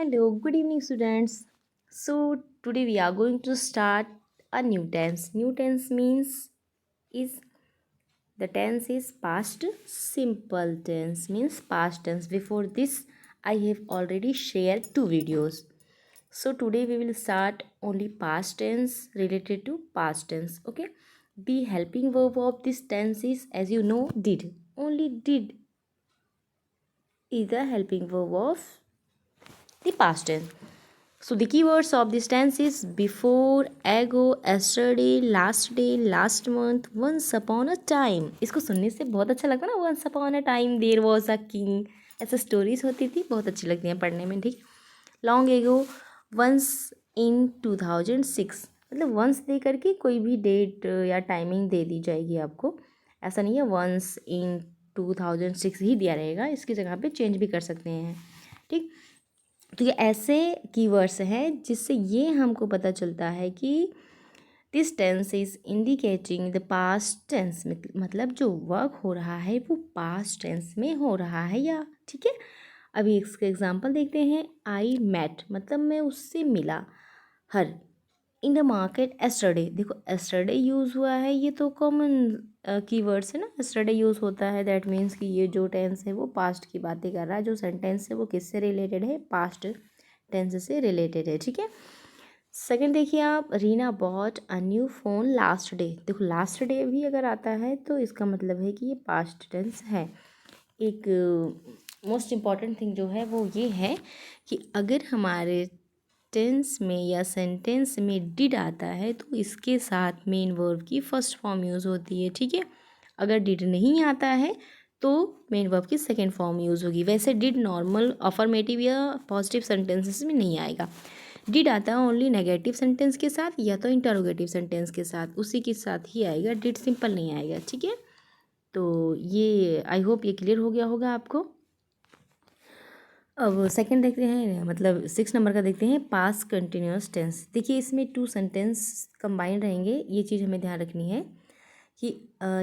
Hello, good evening, students. So, today we are going to start a new tense. New tense means is the tense is past simple tense means past tense. Before this, I have already shared two videos. So, today we will start only past tense related to past tense. Okay, the helping verb of this tense is, as you know, did. Only did is the helping verb of the past tense. So the keywords of this tense is before, ago, yesterday, last day, last month, once upon a time. इसको सुनने से बहुत अच्छा लगता है ना, once upon a time there was a king. ऐसे stories होती थी, बहुत अच्छी लगती हैं पढ़ने में, ठीक. लॉन्ग एगो, वंस इन 2006, मतलब वंस दे करके कोई भी डेट या टाइमिंग दे दी जाएगी आपको. ऐसा नहीं है वंस इन 2006 ही दिया रहेगा, इसकी जगह पे चेंज भी कर सकते हैं, ठीक. तो ये ऐसे कीवर्ड्स हैं जिससे ये हमको पता चलता है कि this tense is indicating the past tense, मतलब जो वर्क हो रहा है वो पास्ट टेंस में हो रहा है या, ठीक है. अभी इसका एग्जांपल देखते हैं. आई मेट मतलब मैं उससे मिला. हर इन द मार्केट एस्टरडे, देखो एस्टरडे यूज़ हुआ है, ये तो कॉमन कीवर्ड्स है ना. एस्टरडे यूज़ होता है, दैट मीन्स कि ये जो टेंस है वो पास्ट की बातें कर रहा है. जो सेंटेंस है वो किससे रिलेटेड है, पास्ट टेंस से रिलेटेड है, ठीक है. सेकंड देखिए आप, Reena bought a new phone last day. देखो लास्ट डे भी अगर आता है तो इसका मतलब है कि ये पास्ट टेंस है. एक मोस्ट इम्पॉर्टेंट थिंग जो है वो ये है कि अगर हमारे टेंस में या सेंटेंस में डिड आता है तो इसके साथ मेन वर्ब की फर्स्ट फॉर्म यूज़ होती है, ठीक है. अगर डिड नहीं आता है तो मेन वर्ब की सेकेंड फॉर्म यूज़ होगी. वैसे डिड नॉर्मल अफर्मेटिव या पॉजिटिव सेंटेंसेस में नहीं आएगा. डिड आता है ओनली नेगेटिव सेंटेंस के साथ या तो इंटरोगेटिव सेंटेंस के साथ, उसी के साथ ही आएगा. डिड सिंपल नहीं आएगा, ठीक है. तो ये आई होप ये क्लियर हो गया होगा आपको. अब सेकंड देखते हैं, मतलब 6 नंबर का देखते हैं, पास्ट कंटिन्यूस टेंस. देखिए इसमें टू सेंटेंस कंबाइन रहेंगे, ये चीज़ हमें ध्यान रखनी है कि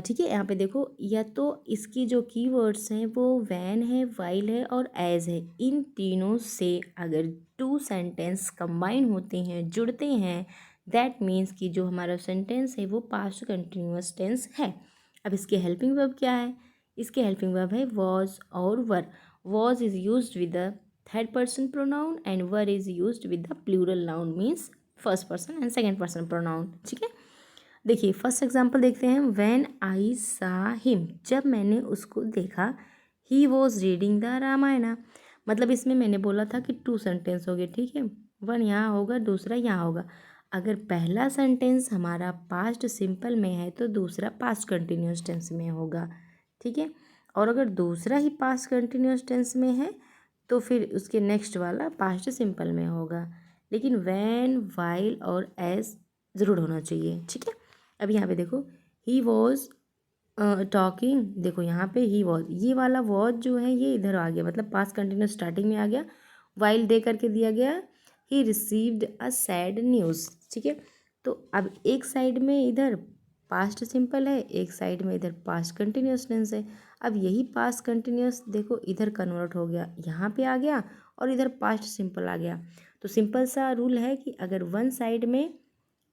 ठीक है. यहाँ पे देखो, या तो इसकी जो कीवर्ड्स हैं वो वैन है, वाइल है और एज है. इन तीनों से अगर टू सेंटेंस कंबाइन होते हैं, जुड़ते हैं, दैट मीन्स कि जो हमारा सेंटेंस है वो पास्ट कंटिन्यूस टेंस है. अब इसके हेल्पिंग वर्ब क्या है, इसके हेल्पिंग वर्ब है वॉज और वर. Was is used with the third person pronoun and were is used with the plural noun means first person and second person pronoun, ठीक है. देखिए फर्स्ट एग्जांपल देखते हैं. When I saw him, जब मैंने उसको देखा. He was reading the Ramayana, मतलब इसमें मैंने बोला था कि टू सेंटेंस हो गए, ठीक है. वन यहाँ होगा, दूसरा यहाँ होगा. अगर पहला सेंटेंस हमारा पास्ट सिंपल में है तो दूसरा पास्ट कंटिन्यूस टेंस में होगा, ठीक है. और अगर दूसरा ही पास्ट कंटिन्यूस टेंस में है तो फिर उसके नेक्स्ट वाला पास्ट सिंपल में होगा. लेकिन वैन, वाइल और एज ज़रूर होना चाहिए, ठीक है. अब यहाँ पे देखो, ही वॉज टॉकिंग, देखो यहाँ पे ही वॉज, ये वाला वॉज जो है ये इधर आ गया, मतलब पास्ट कंटिन्यूस स्टार्टिंग में आ गया. वाइल दे करके दिया गया, he received a sad news, ठीक है. तो अब एक साइड में इधर पास्ट सिंपल है, एक साइड में इधर पास्ट कंटिन्यूस टेंस है. अब यही पास्ट कंटिन्यूस देखो इधर कन्वर्ट हो गया, यहाँ पे आ गया और इधर पास्ट सिंपल आ गया. तो सिंपल सा रूल है कि अगर वन साइड में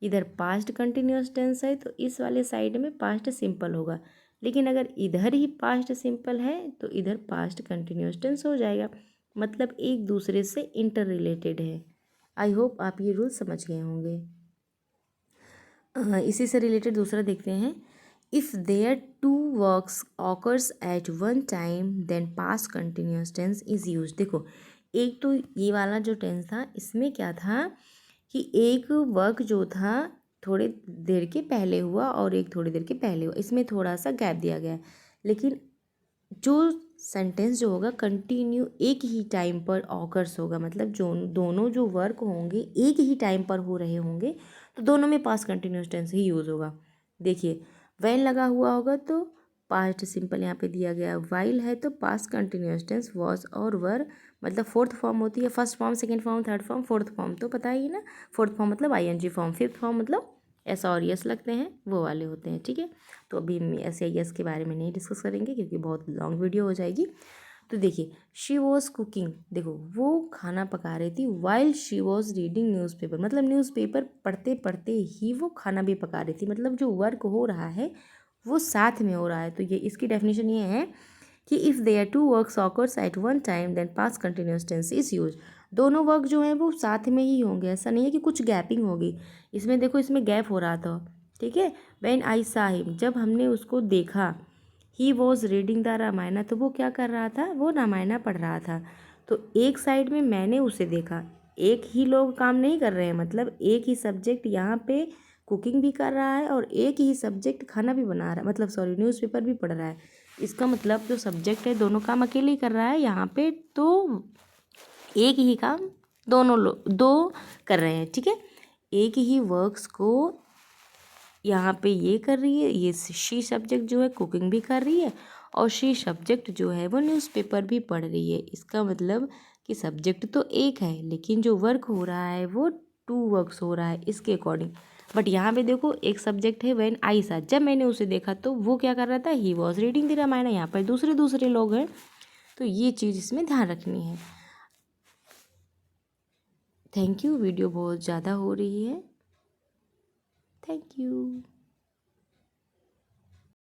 इधर पास्ट कंटिन्यूस टेंस है तो इस वाले साइड में पास्ट सिंपल होगा. लेकिन अगर इधर ही पास्ट सिंपल है तो इधर पास्ट कंटिन्यूस टेंस हो जाएगा, मतलब एक दूसरे से इंटर रिलेटेड है. आई होप आप ये रूल समझ गए होंगे. इसी से रिलेटेड दूसरा देखते हैं. If there two works occurs at one time then past continuous tense is use. देखो एक तो ये वाला जो टेंस था इसमें क्या था कि एक वर्क जो था थोड़े देर के पहले हुआ और एक थोड़ी देर के पहले हुआ, इसमें थोड़ा सा गैप दिया गया है. लेकिन जो सेंटेंस जो होगा कंटिन्यू एक ही टाइम पर ऑकर्स होगा, मतलब जो दोनों जो वर्क होंगे एक ही टाइम पर हो रहे होंगे तो दोनों में पास्ट कंटिन्यूस टेंस ही यूज़ होगा. देखिए वैन लगा हुआ होगा तो पास्ट सिंपल यहाँ पे दिया गया. वाइल है तो पास्ट कंटिन्यूस टेंस वॉज और वर, मतलब फोर्थ फॉर्म होती है. First form, second form, third form, fourth form तो पता ही ना. फोर्थ फॉर्म मतलब आईएनजी फॉर्म, फिफ्थ फॉर्म मतलब एस और यस लगते हैं वो वाले होते हैं, ठीक है. तो अभी हम एस या यस के बारे में नहीं डिस्कस करेंगे क्योंकि बहुत लॉन्ग वीडियो हो जाएगी. तो देखिए शी वॉज कुकिंग, देखो वो खाना पका रही थी, while she was reading newspaper, मतलब न्यूज़पेपर पढ़ते पढ़ते ही वो खाना भी पका रही थी, मतलब जो वर्क हो रहा है वो साथ में हो रहा है। तो ये इसकी डेफिनेशन ये है कि if there two works occurs at one time then past continuous tense is use. दोनों वर्क जो हैं वो साथ में ही होंगे, ऐसा नहीं है कि कुछ गैपिंग होगी। इसमें देखो इसमें गैप हो रहा था, ठीक है। व्हेन आई सा हिम, जब हमने उसको देखा, ही वॉज रीडिंग द रामायणा, तो वो क्या कर रहा था, वो रामायणा पढ़ रहा था। तो एक साइड में मैंने उसे देखा, एक ही लोग काम नहीं कर रहे हैं, मतलब एक ही सब्जेक्ट यहाँ पे कुकिंग भी कर रहा है और एक ही सब्जेक्ट खाना भी बना रहा है, मतलब सॉरी न्यूज़पेपर भी पढ़ रहा है। इसका मतलब जो सब्जेक्ट है दोनों काम अकेले ही कर रहा है यहाँ पे, तो एक ही काम दोनों लोग दो कर रहे हैं, ठीक है। एक ही वर्क्स को यहाँ पे ये कर रही है, ये शी सब्जेक्ट जो है कुकिंग भी कर रही है और शी सब्जेक्ट जो है वो न्यूज़पेपर भी पढ़ रही है। इसका मतलब कि सब्जेक्ट तो एक है लेकिन जो वर्क हो रहा है वो टू वर्क्स हो रहा है इसके अकॉर्डिंग। बट यहाँ पे देखो एक सब्जेक्ट है व्हेन आई सा, जब मैंने उसे देखा तो वो क्या कर रहा था, he was reading the Ramayana, यहाँ पर दूसरे दूसरे लोग हैं, तो ये चीज़ इसमें ध्यान रखनी है। थैंक यू, वीडियो बहुत ज़्यादा हो रही है, थैंक यू।